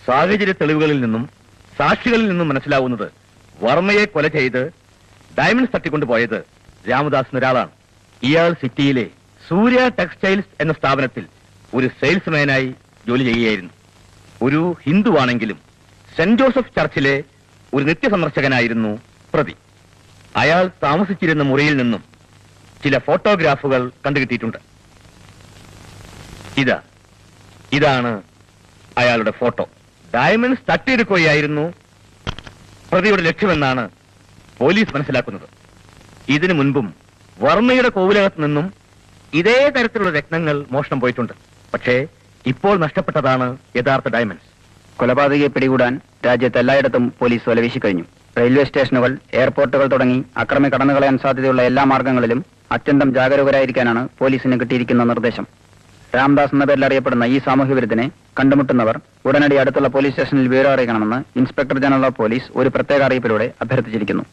സാഹചര്യ തെളിവുകളിൽ നിന്നും സാക്ഷികളിൽ നിന്നും മനസ്സിലാവുന്നത് വർമ്മയെ കൊല ചെയ്ത് ഡയമണ്ട്സ് തട്ടിക്കൊണ്ടുപോയത് രാമദാസ് എന്നൊരാളാണ്. ഇയാൾ സിറ്റിയിലെ സൂര്യ ടെക്സ്റ്റൈൽസ് എന്ന സ്ഥാപനത്തിൽ ഒരു സെയിൽസ്മാനായി ജോലി ചെയ്യുകയായിരുന്നു. ഒരു ഹിന്ദുവാണെങ്കിലും സെന്റ് ജോസഫ് ചർച്ചിലെ ഒരു നിത്യസന്ദർശകനായിരുന്നു പ്രതി. അയാൾ താമസിച്ചിരുന്ന മുറിയിൽ നിന്നും ചില ഫോട്ടോഗ്രാഫുകൾ കണ്ടുകിട്ടിയിട്ടുണ്ട്. ഇതാണ് അയാളുടെ ഫോട്ടോ. ഡയമണ്ട്സ് തട്ടിയെടുക്കുകയായിരുന്നു പ്രതിയുടെ ലക്ഷ്യമെന്നാണ് പോലീസ് മനസ്സിലാക്കുന്നത്. ഇതിനു മുൻപും വർമ്മയുടെ കോവിലകത്ത് നിന്നും ഇതേ തരത്തിലുള്ള രത്നങ്ങൾ മോഷണം പോയിട്ടുണ്ട്. പക്ഷേ ഇപ്പോൾ നഷ്ടപ്പെട്ടതാണ് യഥാർത്ഥ ഡയമണ്ട്സ്. കൊലപാതകയെ പിടികൂടാൻ രാജ്യത്ത് എല്ലായിടത്തും പോലീസ് വലവീശിക്കഴിഞ്ഞു. റെയിൽവേ സ്റ്റേഷനുകൾ, എയർപോർട്ടുകൾ തുടങ്ങി അക്രമി കടന്നുകളയാൻ സാധ്യതയുള്ള എല്ലാ മാർഗങ്ങളിലും അത്യന്തം ജാഗരൂകരായിരിക്കാനാണ് പോലീസിന് കിട്ടിയിരിക്കുന്ന നിർദ്ദേശം. രാംദാസ് എന്ന പേരിൽ അറിയപ്പെടുന്ന ഈ സാമൂഹ്യ വിരുദ്ധനെ കണ്ടുമുട്ടുന്നവർ ഉടനടി അടുത്തുള്ള പോലീസ് സ്റ്റേഷനിൽ വിവരം അറിയിക്കണമെന്ന് ഇൻസ്പെക്ടർ ജനറൽ ഓഫ് പോലീസ് ഒരു പ്രത്യേക അറിയിപ്പിലൂടെ അഭ്യർത്ഥിച്ചിരിക്കുന്നു.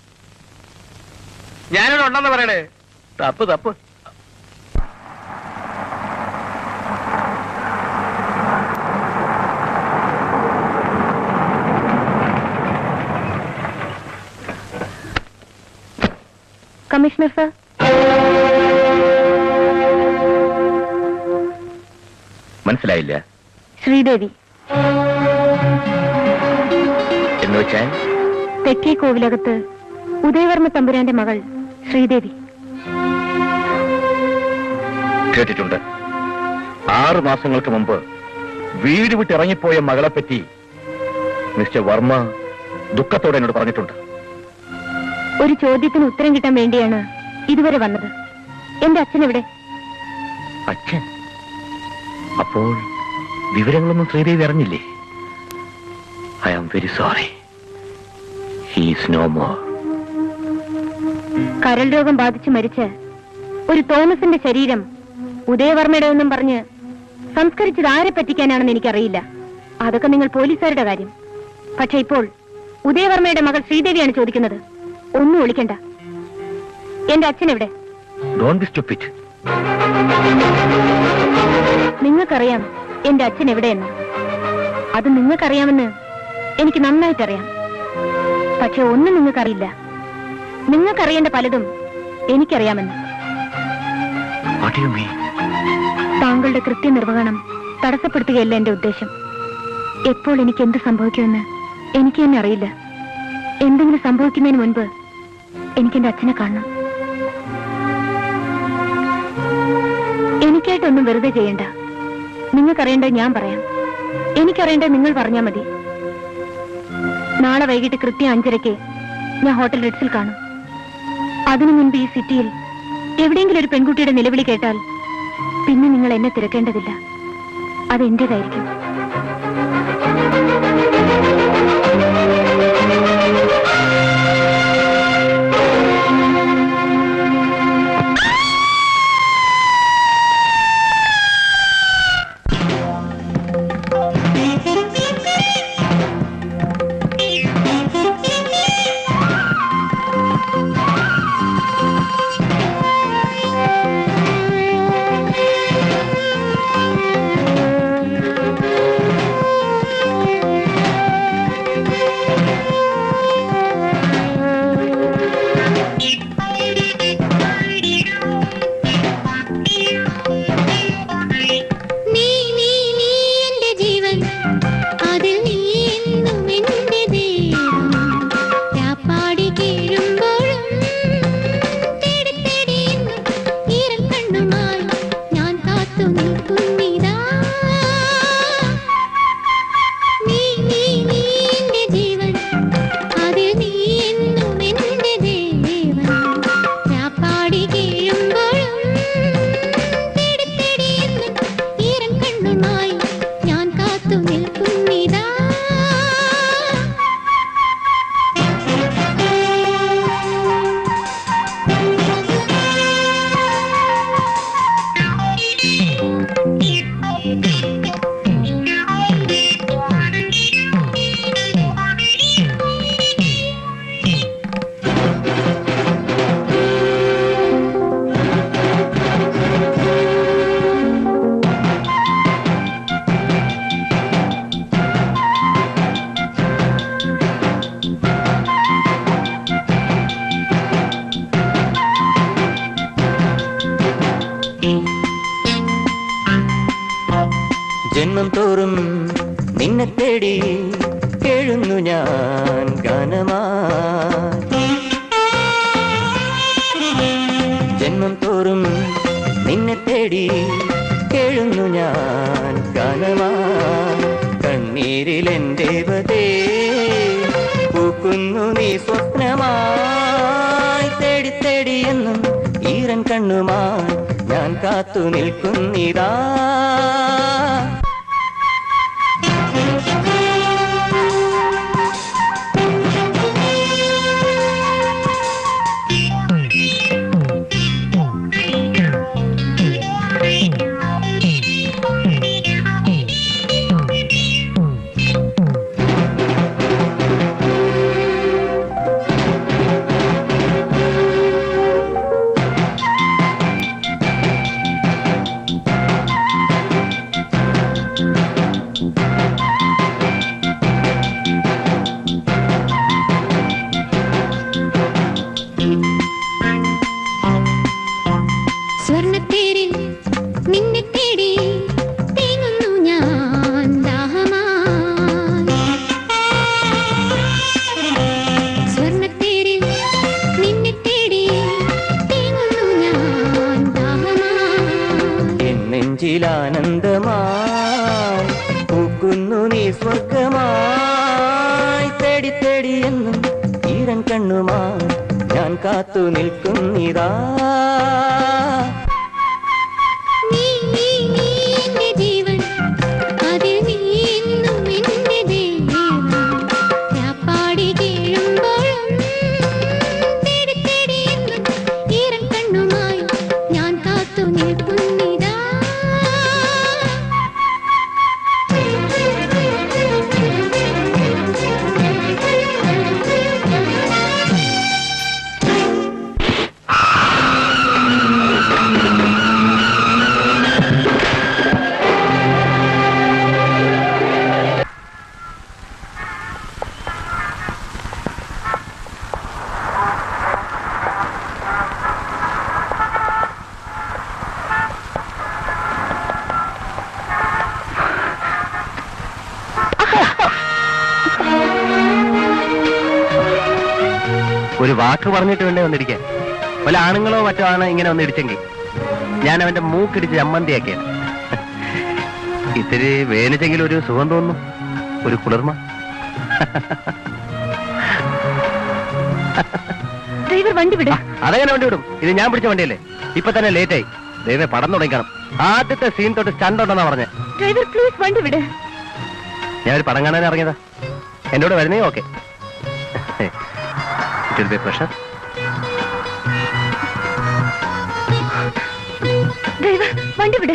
ഞാനിവിടെ ഉണ്ടെന്ന് പറയണേ. തപ്പ് കമ്മീഷണർ സർ. മനസ്സിലായില്ല. ശ്രീദേവി എന്ന് വെച്ചാൽ തെക്കേ കോവിലകത്ത് ഉദയവർമ്മ തമ്പുരാന്റെ മകൾ ശ്രീദേവി. കേട്ടിട്ടുണ്ട്. 6 മാസങ്ങൾക്ക് മുമ്പ് വീട് വിട്ടിറങ്ങിപ്പോയ മകളെപ്പറ്റി മിസ്റ്റർ വർമ്മ ദുഃഖത്തോടെ എന്നോട് പറഞ്ഞിട്ടുണ്ട്. ഒരു ചോദ്യത്തിന് ഉത്തരം കിട്ടാൻ വേണ്ടിയാണ് ഇതുവരെ വന്നത്. എന്റെ അച്ഛൻ എവിടെ? അച്ഛൻ? അപ്പോൾ വിവരങ്ങളൊന്നും ശ്രീദേവി അറിഞ്ഞില്ലേ? I am very sorry. He is no more. കരൾ രോഗം ബാധിച്ച് മരിച്ച ഒരു തോമസിന്റെ ശരീരം ഉദയവർമ്മയുടെ ഒന്നും പറഞ്ഞ് സംസ്കരിച്ചത് ആരെ പറ്റിക്കാനാണെന്ന് എനിക്കറിയില്ല. അതൊക്കെ നിങ്ങൾ പോലീസുകാരുടെ കാര്യം. പക്ഷെ ഇപ്പോൾ ഉദയവർമ്മയുടെ മകൾ ശ്രീദേവിയാണ് ചോദിക്കുന്നത്. ഒന്നും ഒളിക്കണ്ട. എന്റെ അച്ഛൻ എവിടെ? നിങ്ങൾക്കറിയാം എന്റെ അച്ഛൻ എവിടെയെന്ന്. അത് നിങ്ങൾക്കറിയാമെന്ന് എനിക്ക് നന്നായിട്ടറിയാം. പക്ഷെ ഒന്നും നിങ്ങൾക്കറിയില്ല. നിങ്ങൾക്കറിയേണ്ട പലതും എനിക്കറിയാമെന്ന്. താങ്കളുടെ കൃത്യനിർവഹണം തടസ്സപ്പെടുത്തുകയല്ല എന്റെ ഉദ്ദേശം. എപ്പോൾ എനിക്ക് എന്ത് സംഭവിക്കുമെന്ന് എനിക്ക് തന്നെ അറിയില്ല. എന്തെങ്കിലും സംഭവിക്കുന്നതിന് മുൻപ് എനിക്കെന്റെ അച്ഛനെ കാണണം. എനിക്കായിട്ടൊന്നും വെറുതെ ചെയ്യണ്ട. നിങ്ങൾക്കറിയേണ്ടത് ഞാൻ പറയാം. എനിക്കറിയേണ്ടത് നിങ്ങൾ പറഞ്ഞാൽ മതി. നാളെ വൈകിട്ട് കൃത്യം 5:30 ഞാൻ ഹോട്ടൽ റിറ്റ്സിൽ കാണും. അതിനു മുൻപ് ഈ സിറ്റിയിൽ എവിടെയെങ്കിലും ഒരു പെൺകുട്ടിയുടെ നിലവിളി കേട്ടാൽ പിന്നെ നിങ്ങൾ എന്നെ തിരക്കേണ്ടതില്ല. അത് എന്റേതായിരിക്കും. ജന്മം തോറും നിന്നെ തേടി കേഴുന്നു ഞാൻ ഗാനമായി. ജന്മം തോറും നിന്നെ തേടി കേഴുന്നു ഞാൻ ഗാനമായി. കണ്ണീരിലെന്റെ ദേവതേ പൂക്കുന്നു നീ സ്വപ്നമായി. തേടി തേടി എന്നും ഈരൻ കണ്ണുമായി ഞാൻ കാത്തു നിൽക്കുന്നിതാ. ാനന്ദമായി പൂക്കുന്നു നീ സ്വർഗമായി. തേടി തേടി എന്നും ഈരൻ കണ്ണുമായി ഞാൻ കാത്തു നിൽക്കുന്നിതാ. ഒരു വാക്ക് പറഞ്ഞിട്ട് വേണ്ടേ വന്നിരിക്കാൻ. വല്ല ആണുങ്ങളോ മറ്റോ ആണ് ഇങ്ങനെ വന്നിടിച്ചെങ്കിൽ ഞാൻ അവന്റെ മൂക്കിടിച്ച് ചമ്മന്തിയാക്കിയാണ്. ഇത്തിരി വേനിച്ചെങ്കിലും ഒരു സുഖം തോന്നുന്നു, ഒരു കുളിർമ. വണ്ടി വിടും. അതെങ്ങനെ വണ്ടി വിടും? ഇത് ഞാൻ പിടിച്ച വണ്ടിയല്ലേ? ഇപ്പൊ തന്നെ ലേറ്റ് ആയി. ദൈവമേ, പടം തുടങ്ങിക്കണം. ആദ്യത്തെ സീൻ തൊട്ട് സ്റ്റണ്ട് ഉണ്ടെന്നാ പറഞ്ഞേ. ഡ്രൈവർ പ്ലീസ് വണ്ടി വിട്. ഞാൻ ഒരു പടം കാണാൻ ഇറങ്ങിയതാ. എന്റെ കൂടെ വരുന്നേ? ഓക്കെ. പ്രഷർ. ഡ്രൈവർ വണ്ടി വിട്.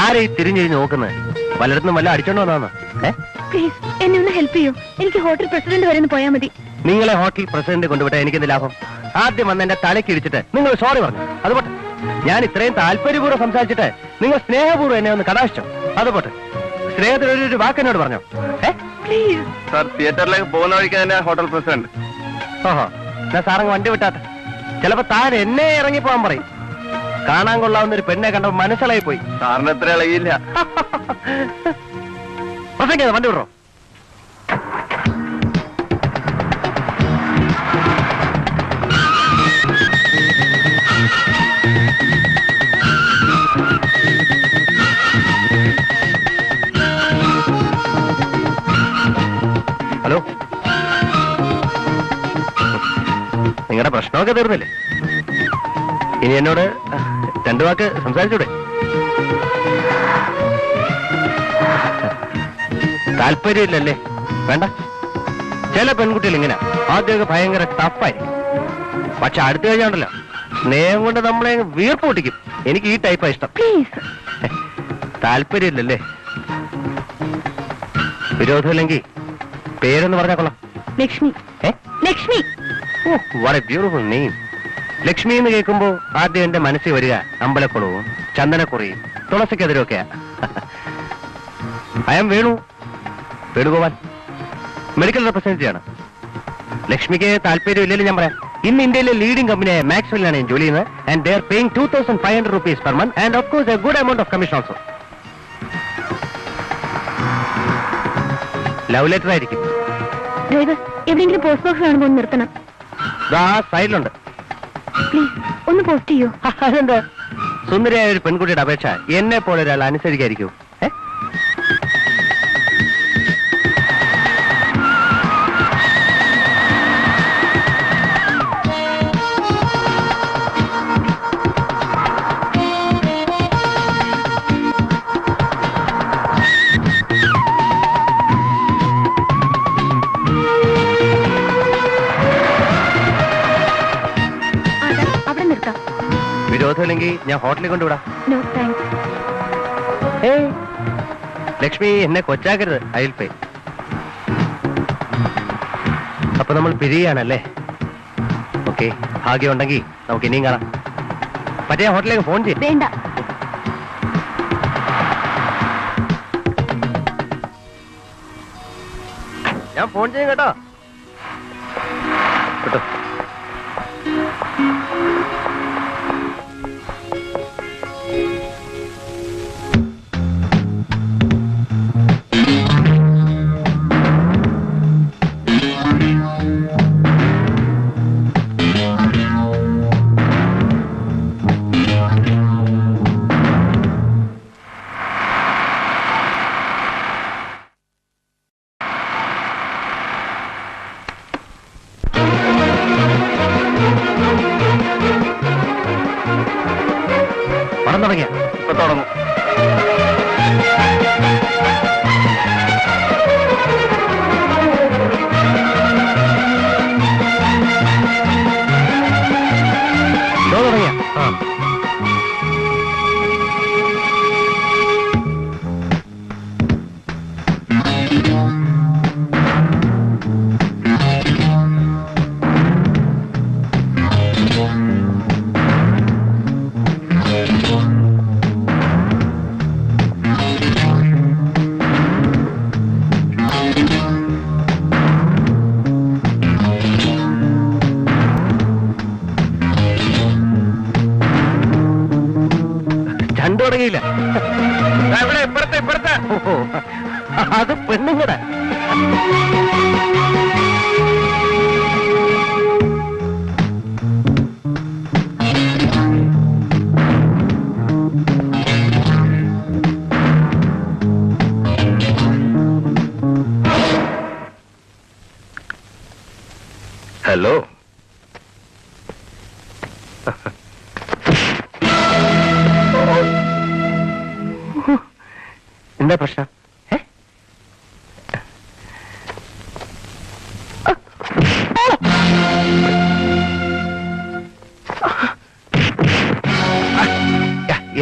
ആരെയും തിരിഞ്ഞിരിഞ്ഞ് നോക്കുന്നത്? പലയിടത്തും വല്ല അടിച്ചോണ്ട് വന്നാന്ന്? പ്ലീസ് എന്നെ ഒന്ന് ഹെൽപ്പ് ചെയ്യൂ. എനിക്ക് ഹോട്ടൽ പ്രസിഡന്റ് വരെ ഒന്ന് പോയാൽ മതി. നിങ്ങളെ ഹോട്ടൽ പ്രസിഡന്റ് കൊണ്ടുവിട്ടാ എനിക്കെന്ത് ലാഭം? ആദ്യം വന്ന് എന്റെ തലയ്ക്ക് ഇടിച്ചിട്ട് നിങ്ങൾ സോറി പറഞ്ഞു. അതുപോട്ടെ. ഞാൻ ഇത്രയും താല്പര്യപൂർവ്വം സംസാരിച്ചിട്ട് നിങ്ങൾ സ്നേഹപൂർവ്വം എന്നെ ഒന്ന് കടാശിച്ചോ? അതുപോട്ടെ. സ്നേഹത്തിന് ഒരു വാക്കെന്നോട് പറഞ്ഞോ? പ്ലീസ് സാർ, തിയേറ്ററിലേക്ക് പോകുന്ന വഴിക്ക് തന്നെ ഹോട്ടൽ പ്രസിഡന്റ്. ഓഹോ, ഞാൻ സാറങ്ങ് വണ്ടി വിട്ടാട്ടെ. ചിലപ്പോ താൻ എന്നെ ഇറങ്ങിപ്പോവാൻ പറയും. കാണാൻ കൊള്ളാവുന്ന ഒരു പെണ്ണെ കണ്ടപ്പോ മനസ്സിലായി പോയി. സാറിന് എത്ര ഇളകിയില്ല. പ്രസംഗിക്കാതെ വണ്ടി വിടറോ? ഹലോ, നിങ്ങളുടെ പ്രശ്നമൊക്കെ തീർന്നില്ലേ? ഇനി എന്നോട് രണ്ടു വാക്ക് സംസാരിച്ചൂടെ? താല്പര്യമില്ലല്ലേ? വേണ്ട. ചില പെൺകുട്ടികൾ ഇങ്ങനെ ആദ്യമൊക്കെ ഭയങ്കര ടഫായി, പക്ഷെ അടുത്ത് കഴിഞ്ഞാണ്ടല്ലോ സ്നേഹം കൊണ്ട് നമ്മളെ വീർപ്പ് പൊട്ടിക്കും. എനിക്ക് ഈ ടൈപ്പാ ഇഷ്ടം. താല്പര്യമില്ലല്ലേ? വിരോധമില്ലെങ്കിൽ പേരെന്ന് പറഞ്ഞാൽ കൊള്ളാം. Lakshmi. Lakshmi. Oh, what a beautiful name. Lakshmi എന്ന് കേൾക്കുമ്പോ ആദ്യം എന്റെ മനസ്സിൽ വരിക അമ്പലക്കുളവും ചന്ദനക്കുറിയും തുളസിക്കെതിരൊക്കെയാ. I am Venugopal, medical representative ആണ്. ലക്ഷ്മിക്ക് താല്പര്യമില്ലെങ്കിലും ഞാൻ പറയാം. ഇന്ന് ഇന്ത്യയിലെ ലീഡിംഗ് കമ്പനിയായ മാക്സ്വെല്ലിലാണ് ഞാൻ ജോലി ചെയ്യുന്നത്. And they are paying 2500 rupees per month and of course a good amount of commission also. Love letter ആയിരിക്കും. ഡ്രൈവർ, എവിടെയെങ്കിലും പോസ്റ്റ് ബോക്സ് കാണുമ്പോൾ ഒന്ന് നിർത്തണം. സൈഡിലുണ്ട്. പ്ലീസ് ഒന്ന് പോസ്റ്റ് ചെയ്യൂ. അതെന്താ? സുന്ദരിയായ ഒരു പെൺകുട്ടിയുടെ അപേക്ഷ എന്നെ പോലെ ഒരാൾ അനുസരിക്കായിരിക്കും. അവിടെ നിർത്താം. വിരോധമില്ലെങ്കിൽ ഞാൻ ഹോട്ടലിൽ കൊണ്ടുവിടാം. No thanks. ലക്ഷ്മി, എന്നെ കൊച്ചാക്കരുത്. I will pay. അപ്പൊ നമ്മൾ പിരിയാണല്ലേ? ഓക്കെ, ഭാഗ്യമുണ്ടെങ്കിൽ നമുക്ക് ഇനിയും കാണാം. പറ്റിയ ഹോട്ടലിലേക്ക് ഫോൺ ചെയ്യും. വേണ്ട. ഞാൻ ഫോൺ ചെയ്യും കേട്ടോ. കേട്ടോ. തുടങ്ങിയ ഇപ്പൊ തുടങ്ങും. തുടങ്ങിയ തുടങ്ങിയില്ല. ഇപ്പുറത്തെ അത് പെണ്ണുങ്ങടെ. ഹലോ, എന്താ പ്രശ്നം?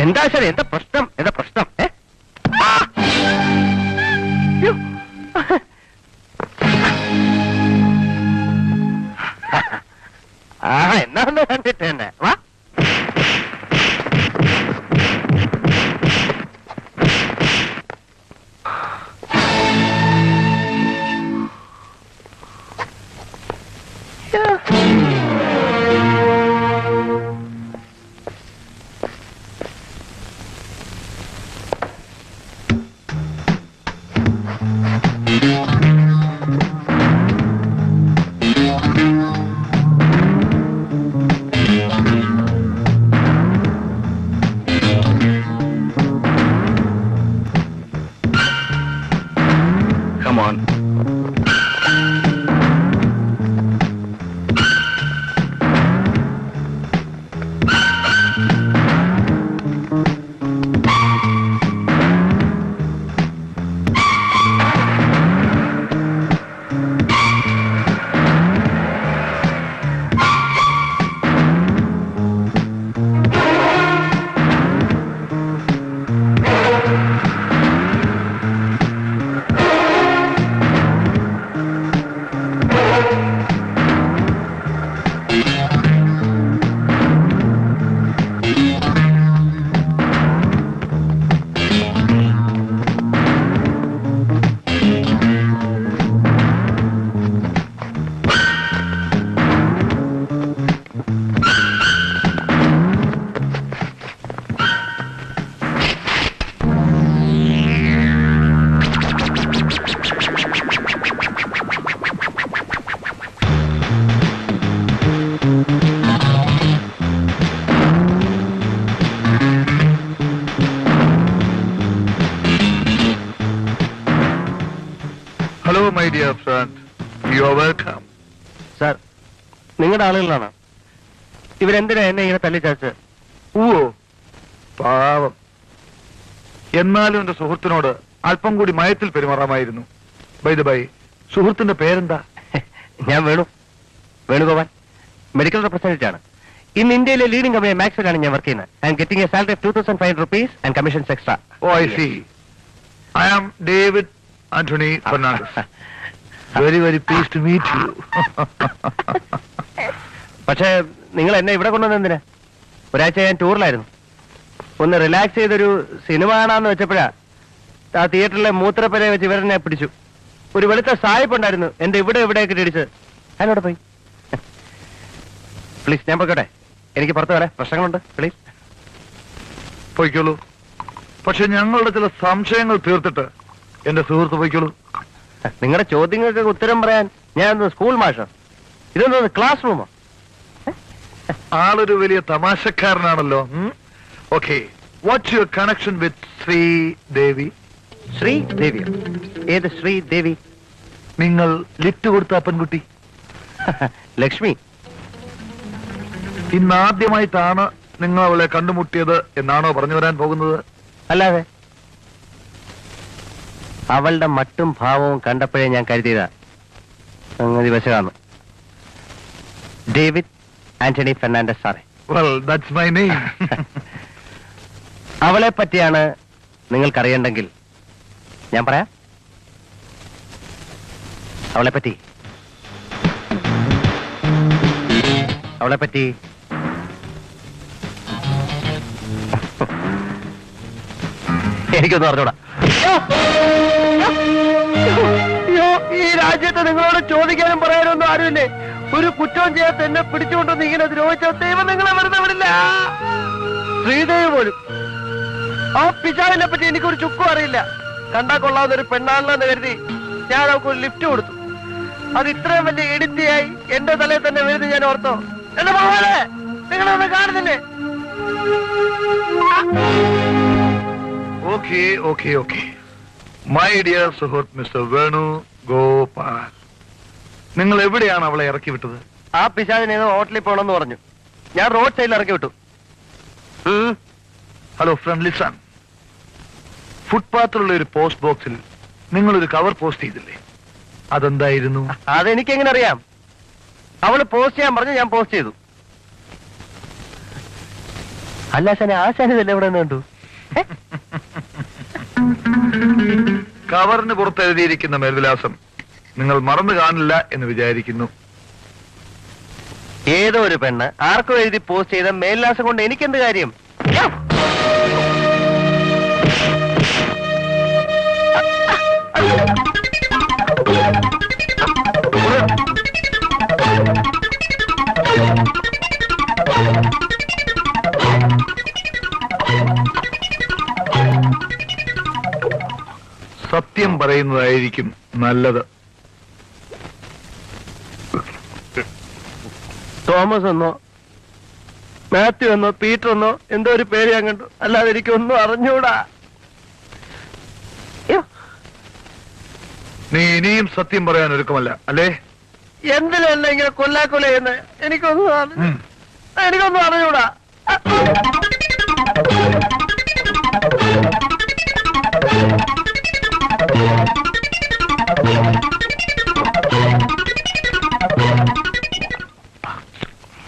എന്താ ശരി, എന്താ പ്രശ്നം? എന്താ പ്രശ്നം? എന്നാ ഒന്ന് കണ്ടിട്ട് തന്നെ വാ. Come on. Hello my dear friend, you are welcome. Sir, നിങ്ങളുടെ ആളുകളാണ് ഇവരെന്തിനാ എന്നെ ഇങ്ങനെ തല്ലിച്ചാച്ച്? ഓ പാവം. എന്നാലും എന്റെ സുഹൃത്തിനോട് അല്പം കൂടി മയത്തിൽ പെരുമാറാമായിരുന്നു. ബൈ ദ ബൈ, സുഹൃത്തിന്റെ പേരെന്താ? ഞാൻ വേണുഗോപാൽ, മെഡിക്കൽ റെപ്രസെന്റേറ്റീവ് ആണ്. ഇന്ന് ഇന്ത്യയിലെ ലീഡിംഗ് കമ്പനി മാക്സിലാണ് ഞാൻ വർക്ക് ചെയ്യുന്നത്. I'm getting a salary of 2500 rupees and commissions extra. Oh I see. I am David Antony Fernandes. Very very pleased to meet you. പക്ഷേ നിങ്ങൾ എന്നെ ഇവിടെ കൊണ്ടുവന്നെന്തിനാ? ഒരാഴ്ച ഞാൻ ടൂറിലായിരുന്നു. ഒന്ന് റിലാക്സ് ചെയ്തൊരു സിനിമ കാണാന്ന് വെച്ചപ്പോഴാ ആ തിയേറ്ററിലെ മൂത്രപ്പരെ വെച്ച് ഇവരെന്നെ പിടിച്ചു. ഒരു വെളുത്ത സായിപ്പ് ഉണ്ടായിരുന്നു എന്റെ ഇവിടെയൊക്കെ ഇടിച്ച്. അതിനോട് പോയി. പ്ലീസ്, ഞാൻ പോയിക്കോട്ടെ. എനിക്ക് പുറത്ത് വരാം, പ്രശ്നങ്ങളുണ്ട്. പ്ലീസ് പോയിക്കോളൂ. പക്ഷെ ഞങ്ങളുടെ ചില സംശയങ്ങൾ തീർത്തിട്ട് എന്റെ സുഹൃത്ത് പോയിക്കോളൂ. നിങ്ങളുടെ ചോദ്യങ്ങൾക്ക് ഉത്തരം പറയാൻ ഞാൻ സ്കൂൾ മാഷോ? ഇതൊന്നും ക്ലാസ് റൂമോ? ആളൊരു വലിയ തമാശക്കാരനാണല്ലോ. Okay, what's your connection with Sridevi? ശ്രീദേവിയോ? ഏത് ശ്രീദേവി? നിങ്ങൾ ലിഫ്റ്റ് കൊടുത്ത പെൺകുട്ടി ലക്ഷ്മി. ഇന്നാദ്യമായിട്ടാണ് നിങ്ങൾ അവളെ കണ്ടുമുട്ടിയത് എന്നാണോ പറഞ്ഞു വരാൻ പോകുന്നത്? അല്ലാതെ അവളുടെ മട്ടും ഭാവവും കണ്ടപ്പോഴേ ഞാൻ കരുതിയതാ സംഗതി വശമാണ്. ഡേവിഡ് ആന്റണി ഫെർണാണ്ടസ് സാറേ. Well, that's my name. അവളെ പറ്റിയാണ് നിങ്ങൾക്കറിയണ്ടെങ്കിൽ ഞാൻ പറയാം. അവളെപ്പറ്റി എനിക്കൊന്നും അറിഞ്ഞൂടാ. ഈ രാജ്യത്ത് നിങ്ങളോട് ചോദിക്കാനും പറയാനും ഒന്നും ആരുമില്ലേ? ഒരു കുറ്റവും ചെയ്യാത്ത എന്നെ പിടിച്ചുകൊണ്ടൊന്ന് ഇങ്ങനെ ദ്രോഹിച്ച ദൈവം നിങ്ങളെ വെറുതെ വിടില്ല. ശ്രീദേവി പോലും. ആ പിശാവിനെ പറ്റി എനിക്കൊരു ചുക്കും അറിയില്ല. കണ്ടാ കൊള്ളാവുന്ന ഒരു പെണ്ണാണെന്ന് കരുതി ഞാൻ അവൾക്ക് ഒരു ലിഫ്റ്റ് കൊടുത്തു. അത് ഇത്രയും വലിയ ഇടിത്തിയായി എന്റെ തലയിൽ തന്നെ വീഴുന്നു. ഞാൻ ഓർത്തോ എന്റെ മകളെ നിങ്ങളൊന്നും കാണുന്നില്ലേ? ഓക്കെ മൈ ഡിയർ സുഹൃത്ത് മിസ്റ്റർ വേണു ഗോപാൽ, നിങ്ങൾ എവിടെയാണ് അവളെ ഇറക്കി വിട്ടത്? ആ പിശാചിനെ ഹോട്ടലിൽ പോകണമെന്ന് പറഞ്ഞു. ഞാൻ റോഡ് സൈഡിൽ ഇറക്കി വിട്ടു. Hello friend, listen. ഫുട്പാത്തിലുള്ള ഒരു പോസ്റ്റ് ബോക്സിൽ നിങ്ങളൊരു കവർ പോസ്റ്റ് ചെയ്തില്ലേ? അതെന്തായിരുന്നു? അതെനിക്കെങ്ങനെ അറിയാം? അവള് പോസ്റ്റ് ചെയ്യാൻ പറഞ്ഞു, ഞാൻ പോസ്റ്റ് ചെയ്തു. അല്ല ആശാനെ, ആശാനിതല്ലേ എവിടെ നിന്ന് കണ്ടു? കവറിന് പുറത്ത് എഴുതിയിരിക്കുന്ന മേൽവിലാസം നിങ്ങൾ മറന്നു കാണില്ല എന്ന് വിചാരിക്കുന്നു. ഏതോ ഒരു പെണ്ണ് ആർക്കും എഴുതി പോസ്റ്റ് ചെയ്ത മേൽവിലാസം കൊണ്ട് എനിക്കെന്ത് കാര്യം? സത്യം പറയുന്നതായിരിക്കും നല്ലത്. തോമസ് എന്നോ മാത്യു എന്നോ പീറ്റർ എന്നോ എന്തോ ഒരു പേര് ഞാൻ കണ്ടു. അല്ലാതെ എനിക്കൊന്നും അറിഞ്ഞൂടാ. നീ ഇനിയും സത്യം പറയാൻ ഒരുക്കമല്ല അല്ലേ? എന്തിനല്ല ഇങ്ങനെ കൊല്ലാക്കൊല ചെയ്യുന്നത്? എനിക്കൊന്നും അറിഞ്ഞൂടാ.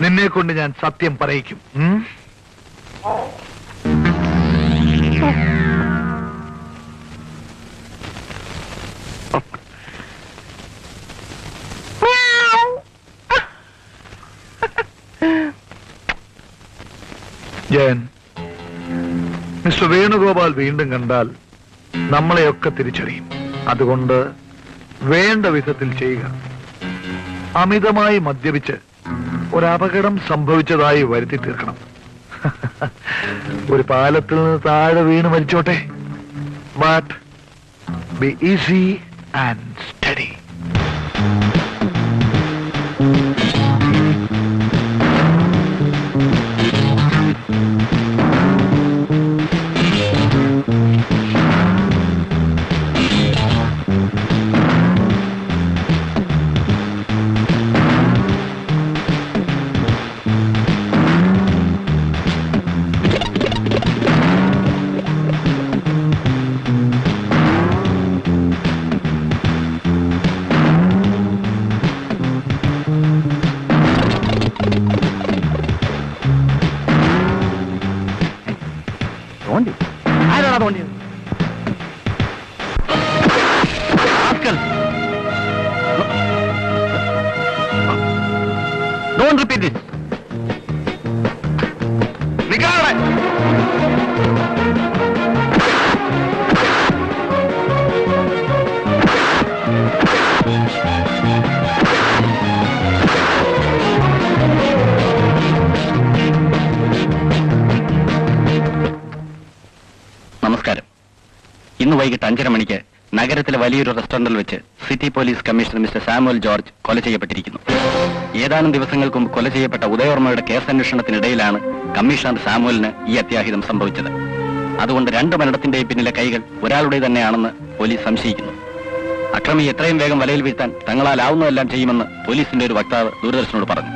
നിന്നെ കൊണ്ട് ഞാൻ സത്യം പറയിക്കും. ജയൻ, മിസ്റ്റർ വേണുഗോപാൽ വീണ്ടും കണ്ടാൽ നമ്മളെയൊക്കെ തിരിച്ചറിയും. അതുകൊണ്ട് വേണ്ട വിധത്തിൽ ചെയ്യുക. അമിതമായി മദ്യപിച്ച് ഒരപകടം സംഭവിച്ചതായി വരുത്തി തീർക്കണം. ഒരു പാലത്തിൽ നിന്ന് താഴെ വീണ് മരിച്ചോട്ടെ. But be easy and study. 5:30 മണിക്ക് നഗരത്തിലെ വലിയൊരു റെസ്റ്റോറന്റിൽ വെച്ച് city police commissioner mister Samuel George കൊല ചെയ്യപ്പെട്ടിരിക്കുന്നു. ഏതാനും ദിവസങ്ങൾക്ക് മുമ്പ് കൊല ചെയ്യപ്പെട്ട ഉദയവർമ്മയുടെ കേസന്വേഷണത്തിനിടയിലാണ് കമ്മീഷണർ സാമുവലിന് ഈ അത്യാഹിതം സംഭവിച്ചത്. അതുകൊണ്ട് 2 മരണത്തിന്റെയും പിന്നിലെ കൈകൾ ഒരാളുടെ തന്നെയാണെന്ന് പോലീസ് സംശയിക്കുന്നു. അക്രമി എത്രയും വേഗം വലയിൽ വീഴ്ത്താൻ തങ്ങളാലാവുന്നതെല്ലാം ചെയ്യുമെന്ന് പോലീസിന്റെ ഒരു വക്താവ് ദൂരദർശനോട് പറഞ്ഞു.